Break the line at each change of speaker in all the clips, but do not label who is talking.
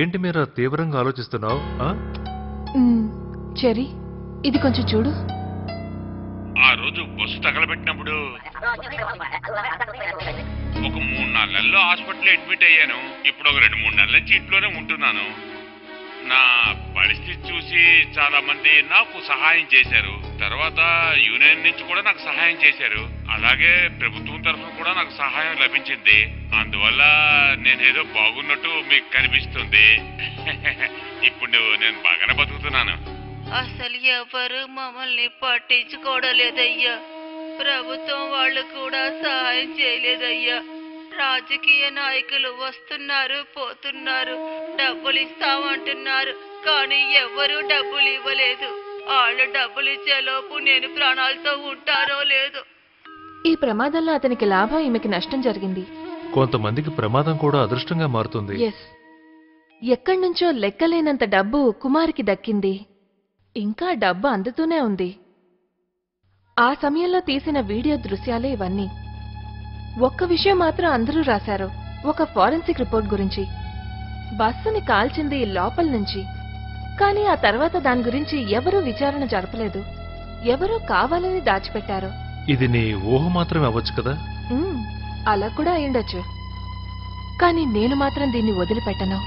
ఏంటి మీరా తీవ్రంగా ఆలోచిస్తున్నావు?
చెరీ, ఇది కొంచెం చూడు.
ఆ రోజు బస్సు తగలబెట్టినప్పుడు ఒక 3-4 నెలలు హాస్పిటల్లో అడ్మిట్ అయ్యాను. ఇప్పుడు ఒక 2-3 నెలల నుంచి ఇంట్లోనే ఉంటున్నాను. నా పరిస్థితి చూసి చాలా మంది నాకు సహాయం చేశారు. తర్వాత యూనియన్ నుంచి కూడా నాకు సహాయం చేశారు. అలాగే ప్రభుత్వం తరఫున కూడా నాకు సహాయం లభించింది. అందువల్ల నేనేదో బాగున్నట్టు మీకు కనిపిస్తుంది. ఇప్పుడు నేను బాగానే బతుకుతున్నాను.
అసలు ఎవరు మమ్మల్ని పట్టించుకోవడం లేదయ్యా. ప్రభుత్వం వాళ్ళు కూడా సహాయం చేయలేదయ్యా. రాజకీయ నాయకులు వస్తున్నారు, పోతున్నారు, డబ్బులు ఇస్తామంటున్నారు, కానీ ఎవరు డబ్బులు ఇవ్వలేదు. వాళ్ళు డబ్బులు ఇచ్చేలోపు నేను ప్రాణాలతో ఉంటారో లేదో.
ఈ ప్రమాదంలో అతనికి లాభం, ఈమెకి నష్టం జరిగింది.
కొంతమందికి ప్రమాదం కూడా అదృష్టంగా మారుతుంది.
ఎస్, ఎక్కడ్నుంచో లెక్కలేనంత డబ్బు కుమార్కి దక్కింది. ఇంకా డబ్బు అందుతూనే ఉంది. ఆ సమయంలో తీసిన వీడియో దృశ్యాలే ఇవన్నీ. ఒక్క విషయం మాత్రం అందరూ రాశారు, ఒక ఫోరెన్సిక్ రిపోర్ట్ గురించి. బస్సుని కాల్చింది లోపల నుంచి, కానీ ఆ తర్వాత దాని గురించి ఎవరూ విచారణ జరపలేదు. ఎవరూ కావాలని దాచిపెట్టారు.
ఇది నీ ఊహ మాత్రమే అవ్వచ్చు కదా?
అలా కూడా అయ్యుండొచ్చు, కానీ నేను మాత్రం దీన్ని వదిలిపెట్టను.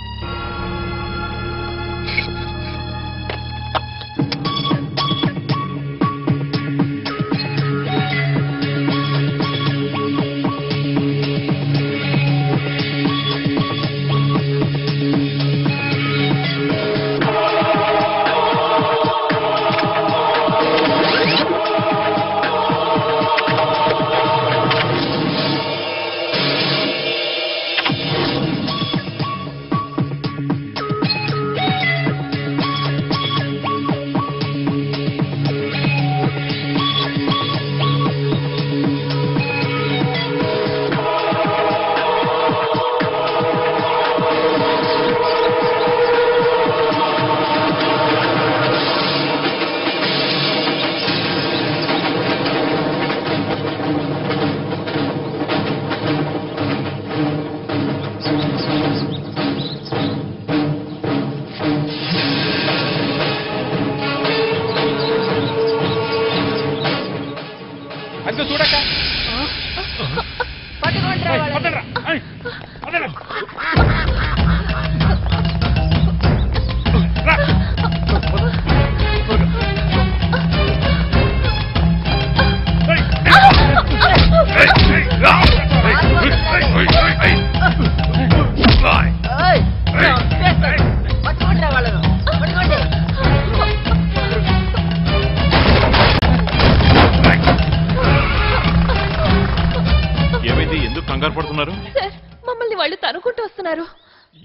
మమ్మల్ని వాళ్ళు తరుముకుంటూ వస్తున్నారు.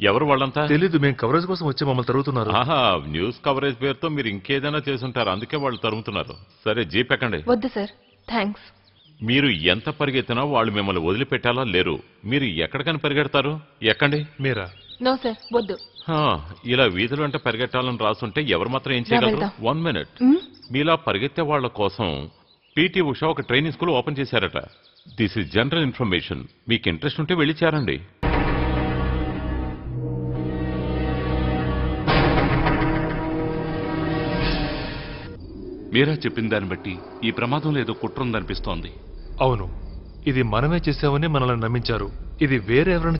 ఎవరు వాళ్ళంతా?
తెలీదు, మేము కవరేజ్ కోసం వచ్చి మమ్మల్ని తరుగుతున్నారు.
న్యూస్ కవరేజ్ పేరుతో మీరు ఇంకేదైనా చేసుంటారు, అందుకే వాళ్ళు తరుముతున్నారు. సరే, జీప్ ఎక్కండి.
వద్దు సార్, థ్యాంక్స్.
మీరు ఎంత పరిగెత్తినా వాళ్ళు మిమ్మల్ని వదిలిపెట్టాలా లేరు. మీరు ఎక్కడికని పరిగెడతారు? ఎక్కండి.
మీరా?
నో సార్, వద్దు.
ఇలా వీధులు అంటే పరిగెట్టాలని రాసుంటే ఎవరు మాత్రం ఏం చేయగలరు? 1 minute. మీలా పరిగెత్తే వాళ్ళ కోసం పీటీ ఉషా ఒక ట్రైనింగ్ స్కూల్ ఓపెన్ చేశారట. This is general information. మీకు ఇంట్రెస్ట్ ఉంటే వెళ్ళి చేరండి.
మీరా చెప్పిన దాన్ని బట్టి ఈ ప్రమాదంలో ఏదో కుట్ర ఉందనిపిస్తోంది.
అవును, ఇది మనమే చేసామని మనల్ని నమ్మించారు. ఇది వేరే ఎవరైనా